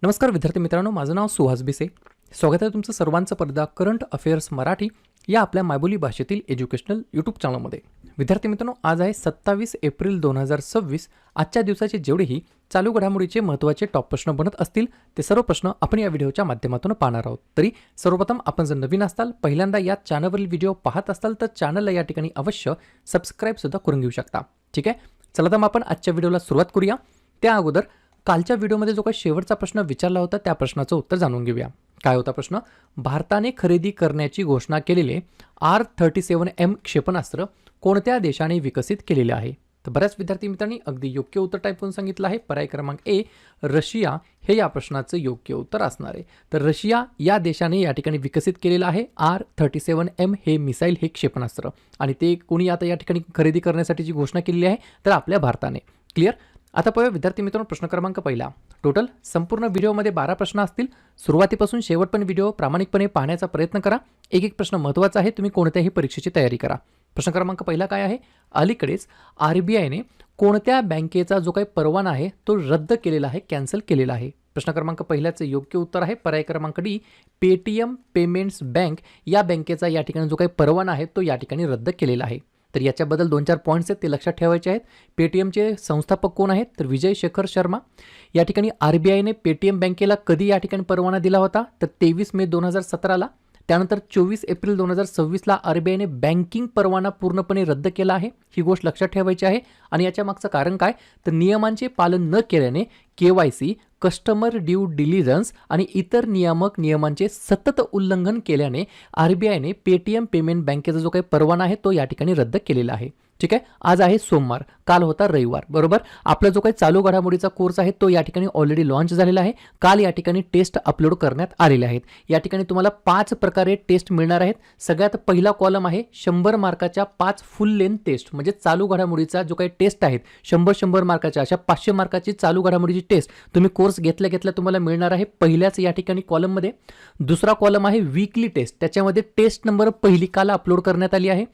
नमस्कार विद्यार्थी मित्रांनो, माझं नाव सुहास बिसे. स्वागत आहे तुमचं सर्वांचं परदा करंट अफेअर्स मराठी या आपल्या मायबोली भाषेतील एज्युकेशनल यूट्यूब चॅनलमध्ये. विद्यार्थी मित्रांनो, आज आहे 27 एप्रिल 2026. आजच्या दिवसाचे जेवढेही चालू घडामोडीचे महत्त्वाचे टॉप प्रश्न बनत असतील ते सर्व प्रश्न आपण या व्हिडिओच्या माध्यमातून पाहणार आहोत. तरी सर्वप्रथम आपण जर नवीन असाल, पहिल्यांदा या चॅनलवरील व्हिडिओ पाहत असाल तर चॅनलला या ठिकाणी अवश्य सबस्क्राईबसुद्धा करून घेऊ शकता. ठीक आहे, चला तर मग आपण आजच्या व्हिडिओला सुरुवात करूया. त्या अगोदर कालच्या व्हिडिओमध्ये जो काही शेवटचा प्रश्न विचारला होता त्या प्रश्नाचं उत्तर जाणून घेऊया. काय होता प्रश्न? भारताने खरेदी करण्याची घोषणा केलेले R-37M क्षेपणास्त्र कोणत्या देशाने विकसित केलेले आहे? तर बऱ्याच विद्यार्थी मित्रांनी अगदी योग्य उत्तर टाईप करून सांगितलं आहे. पर्याय क्रमांक ए रशिया हे या प्रश्नाचं योग्य उत्तर असणार आहे. तर रशिया या देशाने या ठिकाणी विकसित केलेलं आहे R-37M हे मिसाईल हे क्षेपणास्त्र, आणि ते कोणी आता या ठिकाणी खरेदी करण्यासाठीची घोषणा केलेली आहे तर आपल्या भारताने. क्लिअर? आता पाहूया विद्यार्थी मित्रांनो प्रश्न क्रमांक पहिला. टोटल संपूर्ण व्हिडिओमध्ये 12 प्रश्न असतील. सुरुवातीपासून शेवटपर्यंत व्हिडिओ प्रामाणिकपणे पाहण्याचा प्रयत्न करा. एक एक प्रश्न महत्त्वाचा आहे, तुम्ही कोणत्याही परीक्षेची तयारी करा. प्रश्न क्रमांक पहिला काय आहे? अलीकडेच RBIने कोणत्या बँकेचा जो काही परवाना आहे तो रद्द केलेला आहे, कॅन्सल केलेला आहे? प्रश्न क्रमांक पहिल्याचं योग्य उत्तर आहे पर्याय क्रमांक डी, पेटीएम पेमेंट्स बँक या बँकेचा या ठिकाणी जो काही परवाना आहे तो या ठिकाणी रद्द केलेला आहे. तर याच्याबद्दल 2-4 पॉईंट्स आहेत ते लक्षात ठेवायचे आहेत. पेटीएमचे संस्थापक कोण आहेत? तर विजय शेखर शर्मा. या ठिकाणी RBIने पेटीएम बँकेला कधी या ठिकाणी परवाना दिला होता? तर 23 मे 2017ला. त्यानंतर 24 एप्रिल 2026ला RBIने बँकिंग परवाना पूर्णपणे रद्द केला आहे. ही गोष्ट लक्षात ठेवायची आहे. आणि याच्या मागचं कारण काय? तर नियमांचे पालन न केल्याने KYC, कस्टमर ड्यू डिलिजन्स आणि इतर नियामक नियमांचे सतत उल्लंघन केल्याने RBIने पेटीएम पेमेंट बँकेचा जो काही परवाना आहे तो या ठिकाणी रद्द केलेला आहे. ठीक आहे, आज आहे सोमवार, काल होता रविवार, बरोबर. आपला जो काही चालू घडामोडीचा कोर्स आहे तो या ठिकाणी ऑलरेडी लॉन्च झालेला आहे. काल या ठिकाणी टेस्ट अपलोड करण्यात आलेले आहेत. या ठिकाणी तुम्हाला 5 प्रकारे टेस्ट मिळणार आहेत. सगळ्यात पहिला कॉलम आहे 100 मार्काच्या 5 फुल लेंथ टेस्ट, म्हणजे चालू घडामोडीचा जो काही टेस्ट आहेत 100 मार्काच्या अशा 500 मार्काची चालू घडामोडीची टेस्ट तुम्ही कोर्स घेतल्या तुम्हाला मिळणार आहे पहिल्याच या ठिकाणी कॉलममध्ये. दुसरा कॉलम आहे वीकली टेस्ट, त्याच्यामध्ये टेस्ट नंबर पहिली काल अपलोड करण्यात आली आहे.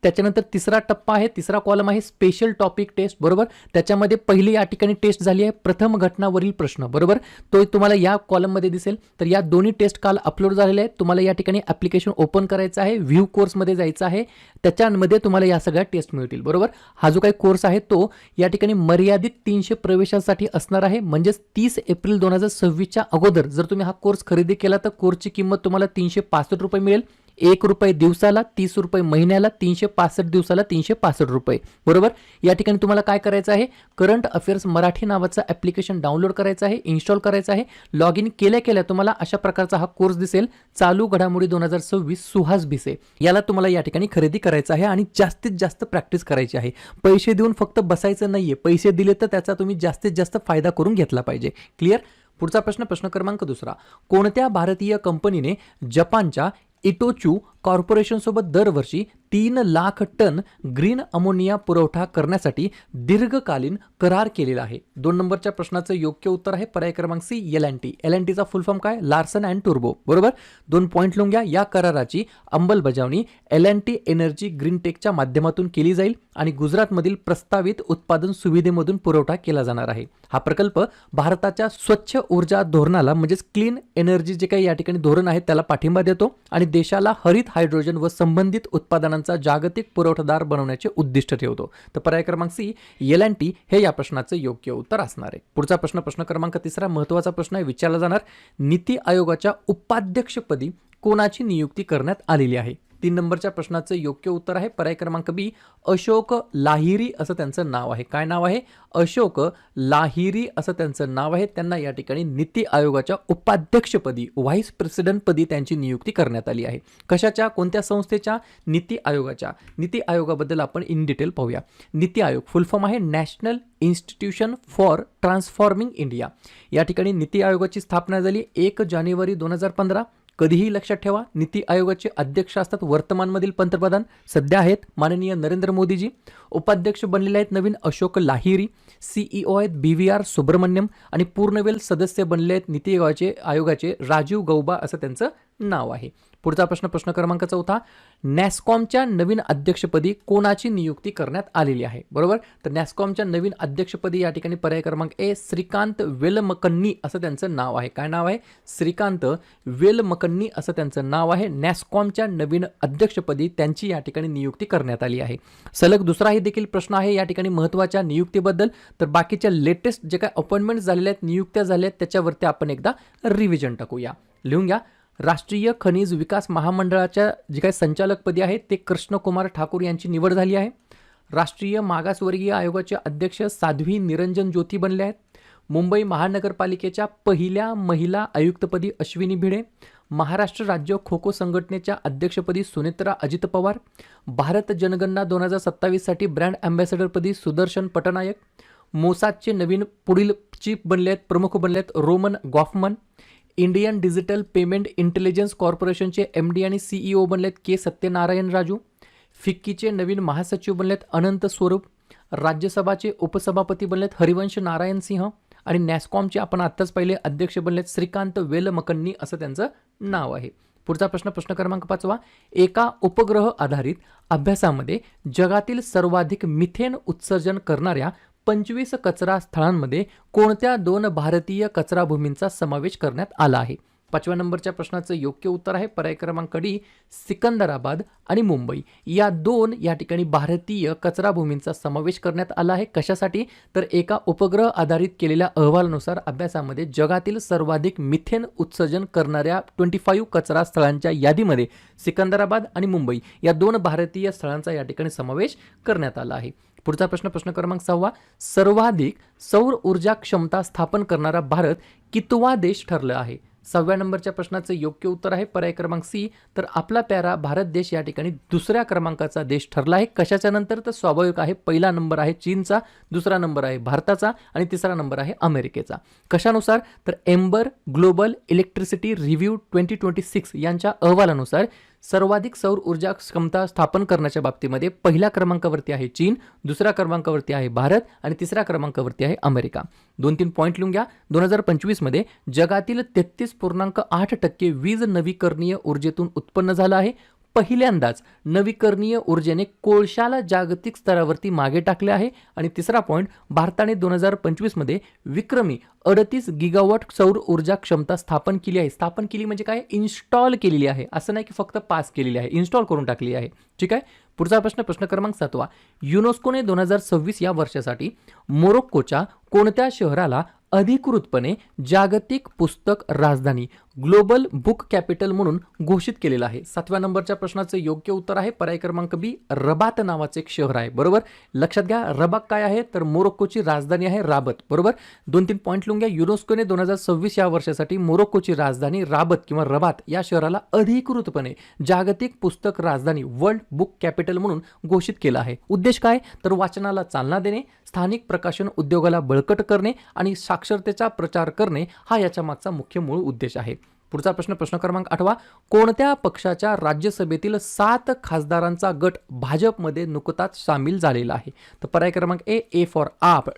त्याच्यानंतर तिसरा टप्पा आहे, तिसरा कॉलम आहे स्पेशल टॉपिक टेस्ट, बरोबर. त्याच्यामध्ये पहिली या ठिकाणी टेस्ट झाली आहे प्रथम घटनावरील प्रश्न, बरोबर. तो तुम्हाला या कॉलममध्ये दिसेल. तर या दोन्ही टेस्ट काल अपलोड झालेले आहेत. तुम्हाला या ठिकाणी ॲप्लिकेशन ओपन करायचं आहे, व्ह्यू कोर्समध्ये जायचं आहे, त्याच्यामध्ये तुम्हाला या सगळ्या टेस्ट मिळतील, बरोबर. हा जो काही कोर्स आहे तो या ठिकाणी मर्यादित 300 प्रवेशासाठी असणार आहे. म्हणजेच 30 एप्रिल 2026च्या अगोदर जर तुम्ही हा कोर्स खरेदी केला तर कोर्सची किंमत तुम्हाला 365 रुपये मिळेल. 1 रुपये दिवसाला, 30 रुपये महिन्याला, 365 दिवसाला 365 रुपये, बरोबर. या ठिकाणी तुम्हाला काय करायचं आहे? करंट अफेअर्स मराठी नावाचं ॲप्लिकेशन डाउनलोड करायचं आहे, इन्स्टॉल करायचं आहे. लॉग इन केल्या तुम्हाला अशा प्रकारचा हा कोर्स दिसेल, चालू घडामोडी 2026 सुहास भिसे. याला तुम्हाला या ठिकाणी खरेदी करायचं आहे आणि जास्तीत जास्त प्रॅक्टिस करायची आहे. पैसे देऊन फक्त बसायचं नाहीये, पैसे दिले तर त्याचा तुम्ही जास्तीत जास्त फायदा करून घेतला पाहिजे. क्लिअर? पुढचा प्रश्न, प्रश्न क्रमांक दुसरा. कोणत्या भारतीय कंपनीने जपानच्या इटोचू कॉर्पोरेशनसोबत दरवर्षी 3 लाख टन ग्रीन अमोनिया पुरवठा करण्यासाठी दीर्घकालीन करार केलेला आहे? 2 नंबरच्या प्रश्नाचं योग्य उत्तर आहे पर्याय क्रमांक सी, L&T. L&Tचा फुल फॉर्म काय? लार्सन अँड टुर्बो, बरोबर. 2 पॉईंट लिहून घ्या. या कराराची अंमलबजावणी L&T एनर्जी ग्रीन टेकच्या माध्यमातून केली जाईल आणि गुजरातमधील प्रस्तावित उत्पादन सुविधेमधून पुरवठा केला जाणार आहे. हा प्रकल्प भारताच्या स्वच्छ ऊर्जा धोरणाला, म्हणजेच क्लीन एनर्जी जे काही या ठिकाणी धोरण आहे त्याला पाठिंबा देतो आणि देशाला हरित हायड्रोजन व संबंधित उत्पादनांचा जागतिक पुरवठादार बनवण्याचे उद्दिष्ट ठेवतो. तर पर्याय क्रमांक सी, L&T हे या प्रश्नाचं योग्य उत्तर असणार आहे. पुढचा प्रश्न, प्रश्न क्रमांक तिसरा, महत्त्वाचा प्रश्न आहे, विचारला जाणार. नीती आयोगाच्या उपाध्यक्षपदी कोणाची नियुक्ती करण्यात आलेली आहे? 3 नंबरच्या प्रश्नाचं योग्य उत्तर आहे पर्याय क्रमांक बी, अशोक लाहिरी असं त्यांचं नाव आहे. काय नाव आहे? अशोक लाहिरी असं त्यांचं नाव आहे. त्यांना या ठिकाणी नीती आयोगाच्या उपाध्यक्षपदी, व्हाईस प्रेसिडेंट पदी त्यांची नियुक्ती करण्यात आली आहे. कशाच्या, कोणत्या संस्थेच्या? नीती आयोगाच्या. नीती आयोगाबद्दल आपण इन डिटेल पाहूया. नीती आयोग फुल फॉर्म आहे national institution for transforming India. या ठिकाणी नीती आयोगाची स्थापना झाली 1 जानेवारी 2015. कधीही लक्षात ठेवा, नीती आयोगाचे अध्यक्ष असतात वर्तमानमधील पंतप्रधान, सध्या आहेत माननीय नरेंद्र मोदीजी. उपाध्यक्ष बनलेले आहेत नवीन अशोक लाहिरी. CEO आहेत BVR सुब्रमण्यम आणि पूर्णवेळ सदस्य बनले आहेत नीती आयोगाचे राजीव गौबा असं त्यांचं नाव आहे. पुढचा प्रश्न क्रमांक 4, नॅस्कॉमच्या नवीन अध्यक्षपदी कोणाची नियुक्ती करण्यात आलेली आहे? बरोबर, तर नॅस्कॉमच्या नवीन अध्यक्षपदी या ठिकाणी पर्याय क्रमांक ए श्रीकांत वेलमकन्नी असं त्यांचं नाव आहे. काय नाव आहे? श्रीकांत वेलमकन्नी असं त्यांचं नाव आहे. नॅस्कॉमच्या नवीन अध्यक्षपदी त्यांची या ठिकाणी नियुक्ती करण्यात आली आहे. सलग दुसराही देखील प्रश्न आहे या ठिकाणी महत्त्वाच्या नियुक्तीबद्दल. तर बाकीच्या लेटेस्ट जे काय अपॉइंटमेंट झालेल्या आहेत, नियुक्त्या झाल्या आहेत, त्याच्यावरती आपण एकदा रिव्हिजन टाकूया. लिहून घ्या. राष्ट्रीय खनिज विकास महामंडळाच्या जे काही संचालकपदी आहेत ते कृष्णकुमार ठाकूर यांची निवड झाली आहे. राष्ट्रीय मागासवर्गीय आयोगाचे अध्यक्ष साध्वी निरंजन ज्योती बनले आहेत. मुंबई महानगरपालिकेच्या पहिल्या महिला आयुक्तपदी अश्विनी भिडे. महाराष्ट्र राज्य खो खो संघटनेच्या अध्यक्षपदी सुनेत्रा अजित पवार. भारत जनगणना 2027 साठी ब्रँड अँबॅसेडरपदी सुदर्शन पटनायक. मोसादचे नवीन पुढील चीफ बनले आहेत, प्रमुख बनले आहेत Roman Goffman. Indian digital payment intelligence कॉर्पोरेशनचे MD आणि CEO बनलेत के सत्यनारायण राजू. फिक्कीचे नवीन महासचिव बनलेत अनंत स्वरूप. राज्यसभाचे उपसभापती बनलेत हरिवंश नारायण सिंह. आणि नॅस्कॉमचे आपण आत्ताच पहिले अध्यक्ष बनलेत श्रीकांत वेलमकन्नी असं त्यांचं नाव आहे. पुढचा प्रश्न क्रमांक 5, एका उपग्रह आधारित अभ्यासामध्ये जगातील सर्वाधिक मिथेन उत्सर्जन करणाऱ्या 25 कचरा स्थळांमध्ये कोणत्या 2 भारतीय कचराभूमींचा समावेश करण्यात आला आहे? 5व्या नंबरच्या प्रश्नाचं योग्य उत्तर आहे पर्याय क्रमांक डी सिकंदराबाद आणि मुंबई या 2 या ठिकाणी भारतीय कचराभूमींचा समावेश करण्यात आला आहे. कशासाठी? तर एका उपग्रह आधारित केलेल्या अहवालानुसार अभ्यासामध्ये जगातील सर्वाधिक मिथेन उत्सर्जन करणाऱ्या 25 कचरा स्थळांच्या यादीमध्ये सिकंदराबाद आणि मुंबई या 2 भारतीय स्थळांचा या ठिकाणी समावेश करण्यात आला आहे. पुढचा प्रश्न क्रमांक 6, सर्वाधिक सौर ऊर्जा क्षमता स्थापन करणारा भारत कितवा देश ठरला आहे? 6व्या नंबरच्या प्रश्नाचं योग्य उत्तर आहे पर्याय क्रमांक सी. तर आपला प्यारा भारत देश या ठिकाणी 2ऱ्या क्रमांकाचा देश ठरला आहे. कशाच्या नंतर? तर स्वाभाविक आहे, पहिला नंबर आहे चीनचा, 2रा नंबर आहे भारताचा आणि 3रा नंबर आहे अमेरिकेचा. कशानुसार? तर एम्बर ग्लोबल इलेक्ट्रिसिटी रिव्ह्यू 2026 यांच्या अहवालानुसार सर्वाधिक सौर ऊर्जा क्षमता स्थापन करण्याच्या बाबतीमध्ये पहिल्या क्रमांकावरती आहे चीन, 2ऱ्या क्रमांकावरती आहे भारत आणि 3ऱ्या क्रमांकावरती आहे अमेरिका. 2-3 पॉईंट लिहून घ्या. 2025 मध्ये जगातील 33.8% वीज नवीकरणीय ऊर्जेतून उत्पन्न झालं आहे. पहिल्यांदाच नवीकरणीय ऊर्जेने कोळशाला जागतिक स्तरावरती मागे टाकले आहे. आणि 3रा पॉईंट, भारताने 2025 मध्ये विक्रमी 38 गिगावॉट सौर ऊर्जा क्षमता स्थापन केली आहे. स्थापन केली म्हणजे काय? इन्स्टॉल केलेली आहे, असं नाही की फक्त पास केलेली आहे, इन्स्टॉल करून टाकली आहे. ठीक आहे. पुढचा प्रश्न क्रमांक 7, युनेस्कोने 2026 या वर्षासाठी मोरोक्कोच्या कोणत्या शहराला अधिकृतपणे जागतिक पुस्तक राजधानी ग्लोबल बुक कॅपिटल म्हणून घोषित केलेलं आहे? 7व्या नंबरच्या प्रश्नाचं योग्य उत्तर आहे पर्याय क्रमांक बी रबात नावाचे एक शहर आहे. बरोबर, लक्षात घ्या. रबात काय आहे? तर मोरोक्कोची राजधानी आहे राबत. बरोबर, 2-3 पॉईंट लिहून घ्या. युनेस्कोने 2026 या वर्षासाठी मोरोक्कोची राजधानी राबत किंवा रबात या शहराला अधिकृतपणे जागतिक पुस्तक राजधानी वर्ल्ड बुक कॅपिटल म्हणून घोषित केलं आहे. उद्देश काय? तर वाचनाला चालना देणे, स्थानिक प्रकाशन उद्योगाला बळकट करणे आणि साक्षरतेचा प्रचार करणे हा याच्या मागचा मुख्य मूळ उद्देश आहे. पुढचा प्रश्न क्रमांक 8, कोणत्या पक्षाच्या राज्यसभेतील 7 खासदारांचा गट भाजपमध्ये नुकताच सामील झालेला आहे? तर पर्याय क्रमांक ए फॉर आप,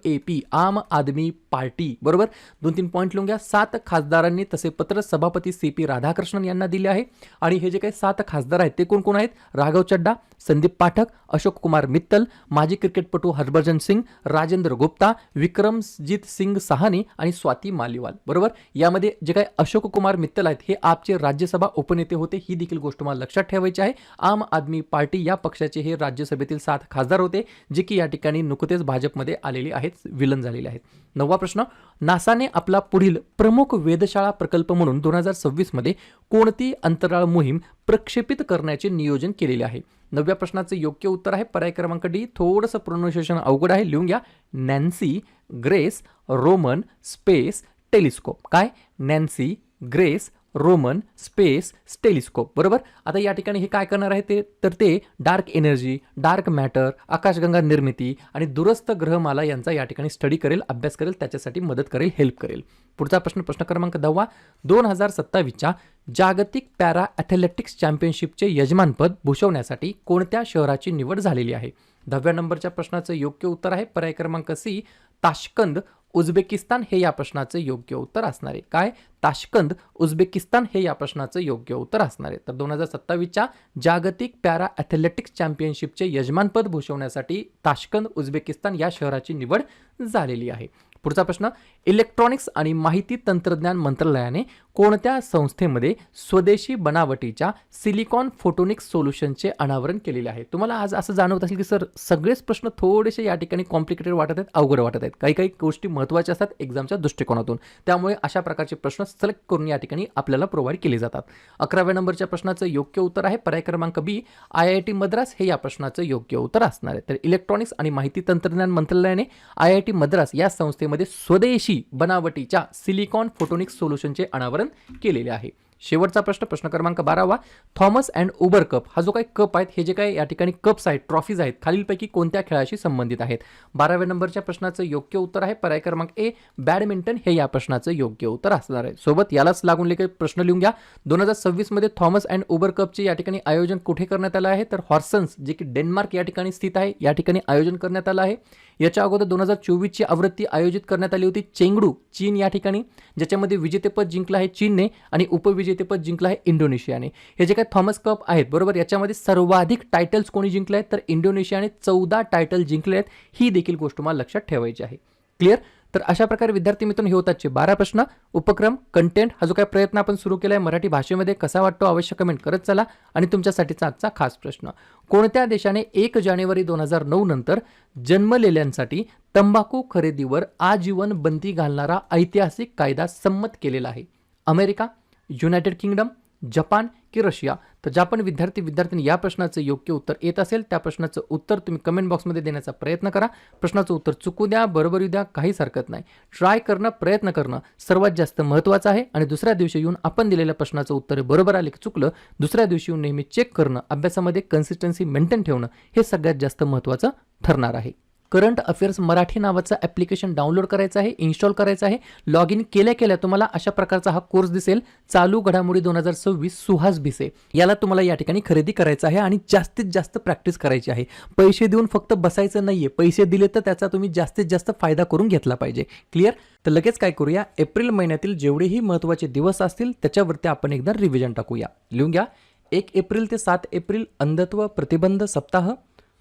AP आम आदमी पार्टी. बरोबर, 2-3 पॉईंट लिहून घ्या. 7 खासदारांनी तसे पत्र सभापती CP राधाकृष्णन यांना दिले आहे. आणि हे जे काही 7 खासदार आहेत ते कोण कोण आहेत? राघव चड्डा, संदीप पाठक, अशोक कुमार मित्तल, माजी क्रिकेटपटू हरभजन सिंग, राजेंद्र गुप्ता, विक्रमजीत सिंग साहनी आणि स्वाती मालीवाल. बरोबर, यामध्ये जे काही अशोक कुमार मित्तल आहेत हे आपचे राज्यसभा उपनेते होते. ही देखील गोष्ट तुम्हाला लक्षात ठेवायची आहे. आम आदमी पार्टी या पक्षाचे हे राज्यसभेतील 7 खासदार होते जे की या ठिकाणी नुकतेच भाजपमध्ये आलेले आहेत, विलन झालेले आहेत. 9वा प्रश्न, नासाने आपला पुढील प्रमुख वेधशाळा प्रकल्प म्हणून 2026 मध्ये कोणती अंतराळ मोहीम प्रक्षेपित करण्याचे नियोजन केलेले आहे? 9व्या प्रश्नाचे योग्य उत्तर आहे पर्याय क्रमांक डी. थोडंसं प्रोनाउन्सिएशन अवघड आहे, लिहून घ्या. Nancy Grace Roman space telescope. काय? Nancy Grace Roman space telescope. बरोबर, आता या ठिकाणी हे काय करणार आहे ते डार्क एनर्जी, डार्क मॅटर, आकाशगंगा निर्मिती आणि दूरस्थ ग्रहमाला यांचा या ठिकाणी स्टडी करेल, अभ्यास करेल, त्याच्यासाठी मदत करेल, हेल्प करेल. पुढचा प्रश्न क्रमांक 10, 2027च्या जागतिक पॅरा ॲथलेटिक्स चॅम्पियनशिपचे यजमानपद भूषवण्यासाठी कोणत्या शहराची निवड झालेली आहे? 10व्या नंबरच्या प्रश्नाचं योग्य उत्तर आहे पर्याय क्रमांक सी ताश्कंद उझबेकिस्तान हे या प्रश्नाचं योग्य उत्तर असणार आहे. काय? ताशकंद उझबेकिस्तान हे या प्रश्नाचं योग्य उत्तर असणार आहे. तर 2027च्या जागतिक पॅरा ॲथलेटिक्स चॅम्पियनशिपचे यजमानपद भूषवण्यासाठी ताशकंद उझबेकिस्तान या शहराची निवड झालेली आहे. पुढचा प्रश्न, इलेक्ट्रॉनिक्स आणि माहिती तंत्रज्ञान मंत्रालयाने कोणत्या संस्थेमध्ये स्वदेशी बनावटीच्या सिलिकॉन फोटोनिक्स सोल्युशनचे अनावरण केलेले आहे? तुम्हाला आज असं जाणवत असेल की सर सगळेच प्रश्न थोडेसे या ठिकाणी कॉम्प्लिकेटेड वाटत आहेत, अवघड वाटत आहेत. काही काही गोष्टी महत्त्वाच्या असतात एक्झामच्या दृष्टिकोनातून, त्यामुळे अशा प्रकारचे प्रश्न सिलेक्ट करून या ठिकाणी आपल्याला प्रोव्हाइड केले जातात. 11व्या नंबरच्या प्रश्नाचं योग्य उत्तर आहे पर्याय क्रमांक बी, IIT मद्रास हे या प्रश्नाचं योग्य उत्तर असणार आहे. तर इलेक्ट्रॉनिक्स आणि माहिती तंत्रज्ञान मंत्रालयाने IIT मद्रास या संस्थेमध्ये स्वदेशी बनावटीच्या सिलिकॉन फोटोनिक्स सोल्युशनचे अनावरण केलेले आहे. शेवटचा प्रश्न, प्रश्न क्रमांक 12वा, थॉमस अँड उबर कप हा जो काही कप आहेत, हे जे काही या ठिकाणी कप्स आहेत, ट्रॉफीज आहेत, खालीलपैकी कोणत्या खेळाशी संबंधित आहेत? 12व्या नंबरच्या प्रश्नाचं योग्य उत्तर आहे पर्याय क्रमांक ए, बॅडमिंटन हे या प्रश्नाचं योग्य उत्तर असणार आहे. सोबत यालाच लागून लेखी प्रश्न लिहून घ्या. 2026 मध्ये थॉमस अँड उबर कपचे या ठिकाणी आयोजन कुठे करण्यात आलं आहे? तर हॉर्सन्स जे की डेन्मार्क या ठिकाणी स्थित आहे, या ठिकाणी आयोजन करण्यात आलं आहे. याच्या अगोदर 2024ची आवृत्ती आयोजित करण्यात आली होती चेंगडू, चीन या ठिकाणी, ज्याच्यामध्ये विजेतेपद जिंकलं आहे चीनने आणि उपविजेतेपद जिंकलं आहे इंडोनेशियाने. हे जे काही थॉमस कप आहेत बरोबर, याच्यामध्ये सर्वाधिक टायटल्स कोणी जिंकले आहेत? तर इंडोनेशियाने 14 टायटल जिंकले आहेत. ही देखील गोष्ट मला लक्षात ठेवायची आहे. क्लिअर? तर अशा प्रकारे विद्यार्थी मित्रांनो हे होतात 12 प्रश्न. उपक्रम कंटेंट हा जो काही प्रयत्न आपण सुरू केला आहे मराठी भाषेमध्ये कसा वाटतो अवश्य कमेंट करत चला. आणि तुमच्यासाठीचा आजचा खास प्रश्न, कोणत्या देशाने 1 जानेवारी 2009 नंतर जन्मलेल्यांसाठी तंबाखू खरेदीवर आजीवन बंदी घालणारा ऐतिहासिक कायदा संमत केलेला आहे? अमेरिका, युनायटेड किंगडम, जपान की रशिया? तर ज्या पण विद्यार्थ्यांनी या प्रश्नाचं योग्य उत्तर येत असेल त्या प्रश्नाचं उत्तर तुम्ही कमेंट बॉक्समध्ये देण्याचा प्रयत्न करा. प्रश्नाचं उत्तर चुकू द्या, बरोबर येऊ द्या, काहीच हरकत नाही. ट्राय करणं, प्रयत्न करणं सर्वात जास्त महत्त्वाचं आहे. आणि दुसऱ्या दिवशी येऊन आपण दिलेल्या प्रश्नाचं उत्तर बरोबर आले की चुकलं, दुसऱ्या दिवशी येऊन नेहमी चेक करणं, अभ्यासामध्ये कन्सिस्टन्सी मेंटेन ठेवणं हे सगळ्यात जास्त महत्त्वाचं ठरणार आहे. करंट अफेअर्स मराठी नावाचं ॲप्लिकेशन डाउनलोड करायचं आहे, इन्स्टॉल करायचं आहे. लॉग इन केल्या तुम्हाला अशा प्रकारचा हा कोर्स दिसेल, चालू घडामोडी 2026 सुहास भिसे. याला तुम्हाला या ठिकाणी खरेदी करायचं आहे आणि जास्तीत जास्त प्रॅक्टिस करायची आहे. पैसे देऊन फक्त बसायचं नाहीये, पैसे दिले तर त्याचा तुम्ही जास्तीत जास्त फायदा करून घेतला पाहिजे. क्लिअर? तर लगेच काय करूया, एप्रिल महिन्यातील जेवढेही महत्त्वाचे दिवस असतील त्याच्यावरती आपण एकदा रिव्हिजन टाकूया. लिहून घ्या. 1 एप्रिल ते 7 एप्रिल अंधत्व प्रतिबंध सप्ताह.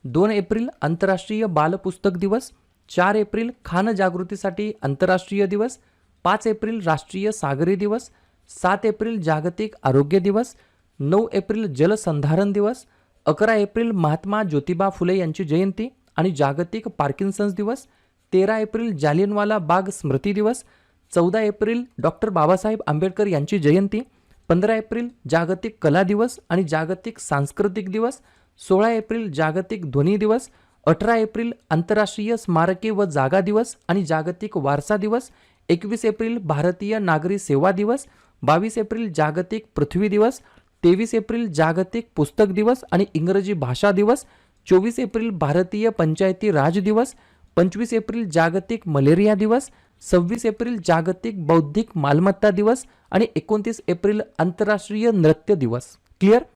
2 एप्रिल आंतरराष्ट्रीय बालपुस्तक दिवस. 4 एप्रिल खान जागृतीसाठी आंतरराष्ट्रीय दिवस. 5 एप्रिल राष्ट्रीय सागरी दिवस. 7 एप्रिल जागतिक आरोग्य दिवस. 9 एप्रिल जलसंधारण दिवस. 11 एप्रिल महात्मा ज्योतिबा फुले यांची जयंती आणि जागतिक पार्किन्सन्स दिवस. 13 एप्रिल जालियनवाला बाग स्मृती दिवस. 14 एप्रिल डॉक्टर बाबासाहेब आंबेडकर यांची जयंती. 15 एप्रिल जागतिक कला दिवस आणि जागतिक सांस्कृतिक दिवस. 16 एप्रिल जागतिक ध्वनी दिवस. 18 एप्रिल आंतरराष्ट्रीय स्मारके व जागा दिवस आणि जागतिक वारसा दिवस. 21 एप्रिल भारतीय नागरी सेवा दिवस. 22 एप्रिल जागतिक पृथ्वी दिवस. 23 एप्रिल जागतिक पुस्तक दिवस आणि इंग्रजी भाषा दिवस. 24 एप्रिल भारतीय पंचायती राज दिवस. 25 एप्रिल जागतिक मलेरिया दिवस. 26 एप्रिल जागतिक बौद्धिक मालमत्ता दिवस आणि 29 एप्रिल आंतरराष्ट्रीय नृत्य दिवस. क्लिअर?